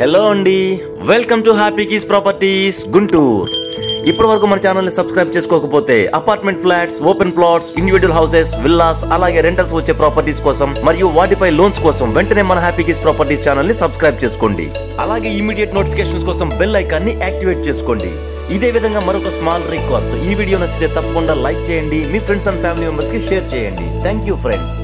Hello అండి, welcome to happy keys properties Guntur. ఇప్పటి వరకు మన ఛానల్ ని సబ్స్క్రైబ్ చేసుకోకపోతే apartment flats, open plots, individual houses, villas, అలాగే రెంటల్స్ వచ్చే ప్రాపర్టీస్ కోసం మరియు వాటిపై లోన్స్ కోసం వెంటనే మన హ్యాపీ కీస్ ప్రాపర్టీస్ ఛానల్ ని సబ్స్క్రైబ్ చేసుకోండి. అలాగే ఇమీడియట్ నోటిఫికేషన్స్ కోసం బెల్ ఐకాన్ ని యాక్టివేట్ చేసుకోండి. ఇదే విధంగా మరొక స్మాల్ రిక్వెస్ట్, ఈ వీడియో నచ్చితే తప్పకుండా లైక్ చేయండి, మీ ఫ్రెండ్స్ అండ్ ఫ్యామిలీ మెంబర్స్ కి షేర్ చేయండి. Thank you friends.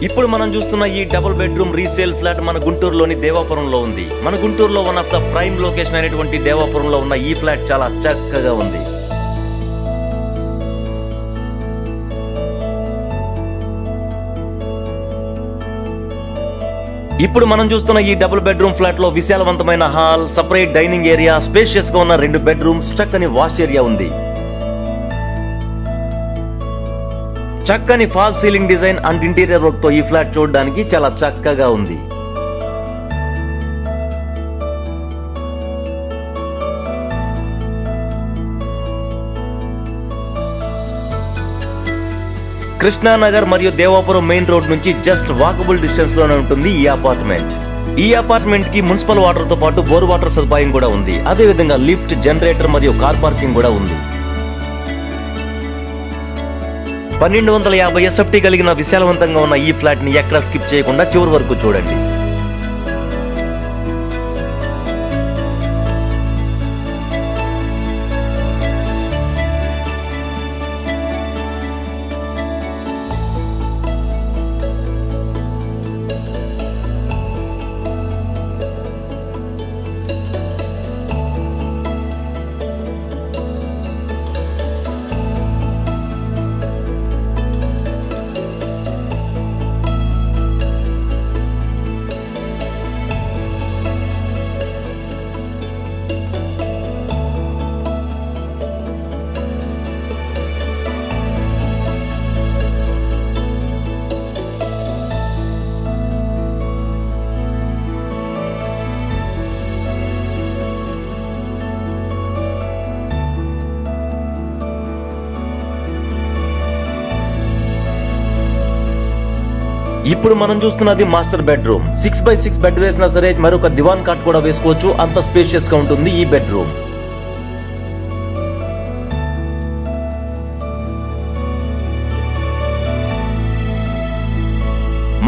ఇప్పుడు మనం చూస్తున్న ఈ డబుల్ బెడ్రూమ్ రీసేల్ ఫ్లాట్ మన గుంటూరులోని దేవాపురంలో ఉంది. మన గుంటూరులో one of the prime location అయినటువంటి దేవాపురంలో ఉన్న ఈ ఫ్లాట్ చాలా చక్కగా ఉంది. ఇప్పుడు మనం చూస్తున్న ఈ డబుల్ బెడ్రూమ్ ఫ్లాట్ లో విశాలవంతమైన hall, separate dining area, spacious గా ఉన్న 2 బెడ్రూమ్స్, చక్కని వాష్ ఏరియా ఉంది. చక్కని false ceiling design and interior work తో ఈ ఫ్లాట్ చూడడానికి చాలా చక్కగా ఉంది. కృష్ణానగర్ మరియు దేవాపురం మెయిన్ రోడ్ నుంచి జస్ట్ వాకబుల్ డిస్టెన్స్ లోనే ఉంటుంది ఈ అపార్ట్మెంట్. ఈ అపార్ట్మెంట్ కి మున్సిపల్ వాటర్ తో పాటు బోర్ వాటర్ సదుపాయం కూడా ఉంది. అదే విధంగా లిఫ్ట్, జనరేటర్ మరియు కార్ పార్కింగ్ కూడా ఉంది. 1250 SFT కలిగిన విశాలవంతంగా ఉన్న ఈ ఫ్లాట్ ని ఎక్కడ స్కిప్ చేయకుండా చివరి వరకు చూడండి. ఇప్పుడు మనం చూస్తున్నది మాస్టర్ బెడ్రూమ్. 6x6 బెడ్ వేసినా సరే మరొక దివాన్ కాట్ కూడా వేసుకోవచ్చు, అంత స్పేషియస్ గా ఉంటుంది ఈ బెడ్రూమ్.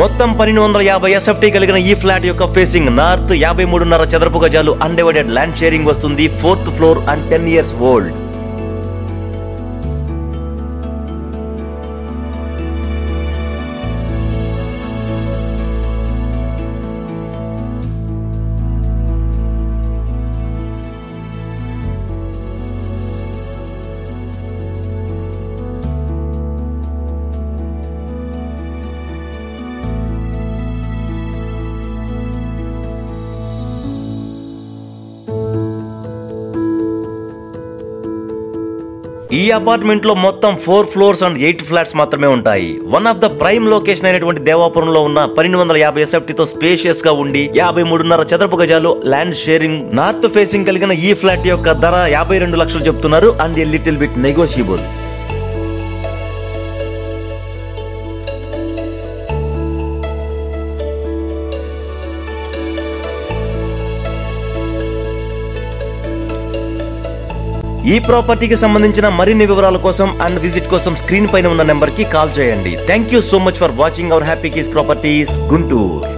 మొత్తం 1250 SFT కలిగిన ఈ ఫ్లాట్ యొక్క ఫేసింగ్ నార్త్, 53.5 చదరపు గజాలు, అన్డివైడెడ్ ల్యాండ్ షేరింగ్ వస్తుంది, 4th floor and 10 years old. ఈ అపార్ట్మెంట్ లో మొత్తం 4 ఫ్లోర్స్ అండ్ 8 ఫ్లాట్స్ మాత్రమే ఉంటాయి. One of the prime location అయినటువంటి దేవాపురంలో ఉన్న 1250 SFT తో స్పేషియస్ గా ఉండి 53.5 చదరపు గజాలు ల్యాండ్ షేరింగ్ నార్త్ ఫేసింగ్ కలిగిన ఈ ఫ్లాట్ యొక్క ధర 52 లక్షలు చెప్తున్నారు and a little bit negotiable. ఈ ప్రాపర్టీకి సంబంధించిన మరిన్ని వివరాల కోసం అండ్ విజిట్ కోసం స్క్రీన్ పైన ఉన్న నెంబర్ కి కాల్ చేయండి. Thank you so much for watching our happy keys properties Guntur.